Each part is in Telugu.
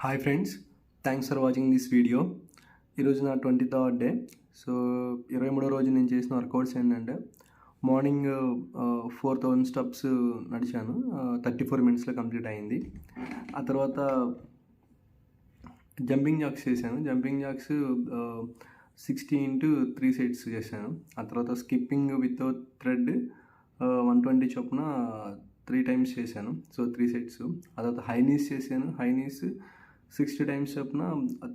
Hi friends, thanks for watching this video. ఈరోజు నా 23rd డే. సో 23వ రోజు నేను చేసిన వర్కౌట్స్ ఏంటంటే మార్నింగ్ 4000 స్టెప్స్ నడిచాను. 34 మినిట్స్లో కంప్లీట్ అయింది. ఆ తర్వాత జంపింగ్ జాక్స్ చేశాను. జంపింగ్ జాక్స్ 60 into 3 సెట్స్ చేశాను. ఆ తర్వాత స్కిప్పింగ్ వితౌట్ థ్రెడ్ 120 చొప్పున 3 టైమ్స్ చేశాను. So 3 sets. ఆ తర్వాత హై నీస్ చేశాను. హై నీస్ 60 టైమ్స్ చొప్పున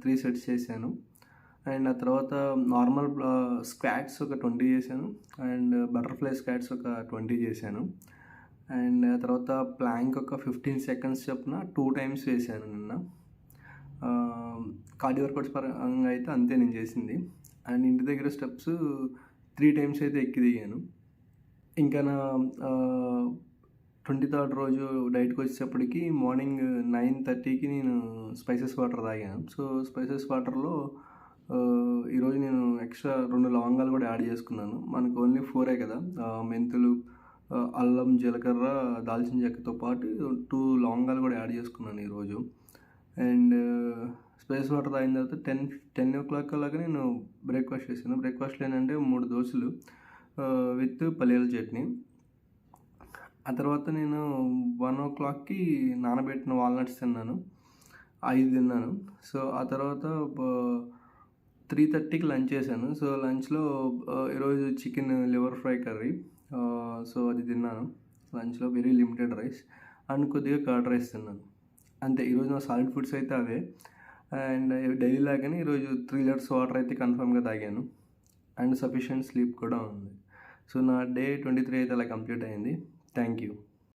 3 సెట్స్ చేశాను. అండ్ ఆ తర్వాత నార్మల్ స్క్వాట్స్ ఒక 20 చేశాను. అండ్ బటర్ఫ్లై స్క్వాట్స్ ఒక 20 చేశాను. అండ్ ఆ తర్వాత ప్లాంక్ ఒక 15 సెకండ్స్ చొప్పున 2 టైమ్స్ చేశాను నిన్న. కార్డియో వర్కౌట్స్ పరంగా అయితే అంతే నేను చేసింది. అండ్ ఇంటి దగ్గర స్టెప్స్ 3 టైమ్స్ అయితే ఎక్కి దిగాను. ఇంకా నా 23rd రోజు డైట్కి వచ్చేటప్పటికి మార్నింగ్ 9:30కి నేను స్పైసెస్ వాటర్ తాగాను. సో స్పైసెస్ వాటర్లో ఈరోజు నేను ఎక్స్ట్రా 2 లవంగాలు కూడా యాడ్ చేసుకున్నాను. మనకు ఓన్లీ 4 కదా, మెంతులు, అల్లం, జీలకర్ర, దాల్చిన చెక్కతో పాటు 2 లవంగాలు కూడా యాడ్ చేసుకున్నాను ఈరోజు. అండ్ స్పైసెస్ వాటర్ తాగిన తర్వాత 10 o'clock అలాగా నేను బ్రేక్ఫాస్ట్ చేశాను. బ్రేక్ఫాస్ట్లో ఏంటంటే 3 దోశలు విత్ పల్లీల చట్నీ. ఆ తర్వాత నేను 1 o'clockకి నానబెట్టిన వాల్నట్స్ తిన్నాను. 5 తిన్నాను. సో ఆ తర్వాత 3:30కి లంచ్ చేశాను. సో లంచ్లో ఈరోజు chicken liver fry curry, so అది తిన్నాను. లంచ్లో వెరీ లిమిటెడ్ రైస్ అండ్ కొద్దిగా కర్డ్ రైస్ తిన్నాను. అంతే. ఈరోజు నా సాలిడ్ ఫుడ్స్ అయితే అవే. అండ్ డైలీ లాగానే ఈరోజు 3 liters వాటర్ అయితే కన్ఫర్మ్గా తాగాను. అండ్ సఫిషియెంట్ స్లీప్ కూడా ఉంది. సో నా డే 23 అయితే అలా కంప్లీట్ అయింది. Thank you.